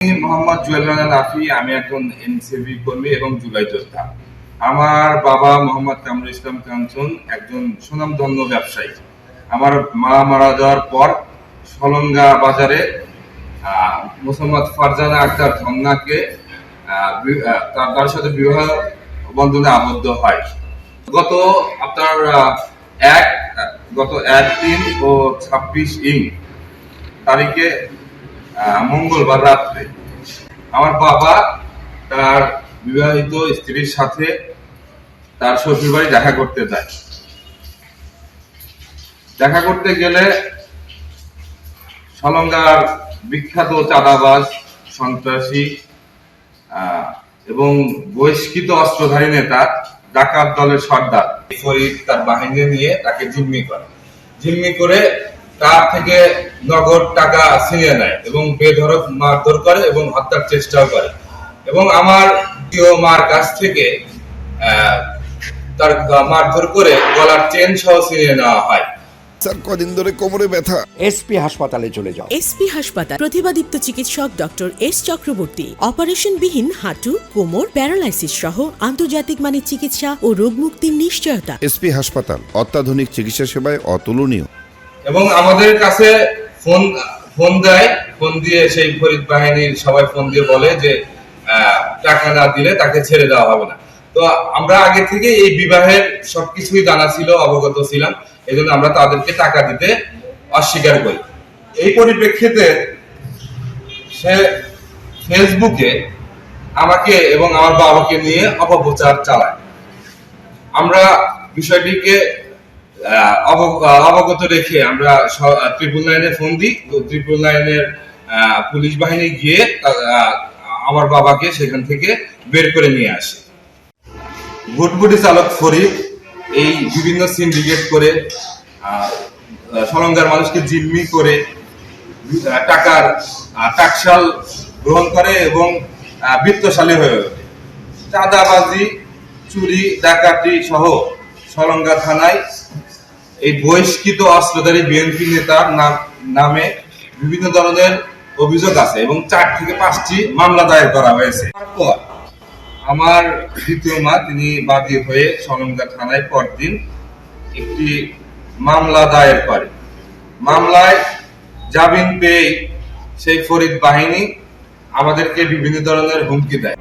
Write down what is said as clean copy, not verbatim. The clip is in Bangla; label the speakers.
Speaker 1: মোহাম্মদ জুয়েল রানা লাফি। আমি একজন এনসিবি কর্মী এবং জুলাই যোদ্ধা। আমার বাবা মোহাম্মদ কামরুল ইসলাম কাঞ্চন একজন সুনামধন্য ব্যবসায়ী। আমার মা মারা যাওয়ার পর সলঙ্গা বাজারে মোহাম্মদ ফারজানা আক্তার ধন্নাকে তার সাথে বিবাহ বন্ধনে আবদ্ধ হয়। গত আপনার গত 1-3 ও 26 তারিখে মঙ্গলবার রাত্রে আমার বাবা তার বিবাহিত স্ত্রীর সাথে তার শ্বশুর বাড়ি দেখা করতে যায়। দেখা করতে গেলে সলঙ্গার বিখ্যাত চাঁদাবাজ, সন্ত্রাসী এবং বহিষ্কৃত অস্ত্রধারী নেতা ডাকাত দলের সর্দার ফরিদ তার বাহিনী নিয়ে তাকে জিম্মি করে তার থেকে নগদ টাকা ছিনিয়ে নেয় এবং বেধড়ক মারধর করে এবং হত্যার চেষ্টাও করে এবং আমার প্রিয় মার কাছ থেকে তার মারধর করে গলার চেন সহ ছিনিয়ে নেওয়া হয়।
Speaker 2: স্যার, কদিন ধরে কোমরে ব্যথা।
Speaker 3: এসপি হাসপাতালে চলে যাও।
Speaker 4: এসপি হাসপাতাল, প্রতিভাদীপ্ত চিকিৎসক ডক্টর এস চক্রবর্তী। অপারেশন বিহীন হাঁটু, কোমর, প্যারালাইসিস সহ আন্তর্জাতিক মানের চিকিৎসা ও রোগ মুক্তির নিশ্চয়তা।
Speaker 2: এসপি হাসপাতাল অত্যাধুনিক চিকিৎসা সেবায় অতুলনীয়।
Speaker 1: এবং আমাদের কাছে ফোন দেয়, ফোন দিয়ে সেই ফরিদ বাহিনীর সবাই ফোন দিয়ে বলে যে টাকা না দিলে তাকে ছেড়ে দেওয়া হবে না। তো আমরা আগে থেকে এই বিবাহের সবকিছুই জানা ছিল, অবগত ছিলাম, এই জন্য আমরা তাদেরকে টাকা দিতে অস্বীকার করি। এই পরিপ্রেক্ষিতে সে ফেসবুকে আমাকে এবং আমার বাবাকে নিয়ে অপপ্রচার চালায়। আমরা বিষয়টিকে অবগত রেখে আমরা 999-এ ফোন দিই। 999-এর পুলিশ বাহিনী গিয়ে আমার বাবাকে সেখান থেকে বের করে নিয়ে আসে। ভুটভুটি চালক ফরিদ এই বিভিন্ন সিন্ডিকেট করে সলঙ্গার মানুষকে জিম্মি করে টাকার টাকশাল গ্রহণ করে এবং বিত্তশালী হয়ে ওঠে। চাঁদাবাজি, চুরি, ডাকাতি সহ সলঙ্গা থানায় এই বহিষ্কৃত অস্ত্রধারী বিএনপি নেতার নামে বিভিন্ন ধরনের অভিযোগ আছে এবং 4 থেকে 5টি মামলা দায়ের করা হয়েছে। তারপর আমার দ্বিতীয় মা তিনি বাদী হয়ে সলঙ্গা থানায় পরদিন একটি মামলা দায়ের করে। মামলায় জামিন পেয়ে সেই ফরিদ বাহিনী আমাদেরকে বিভিন্ন ধরনের হুমকি দেয়।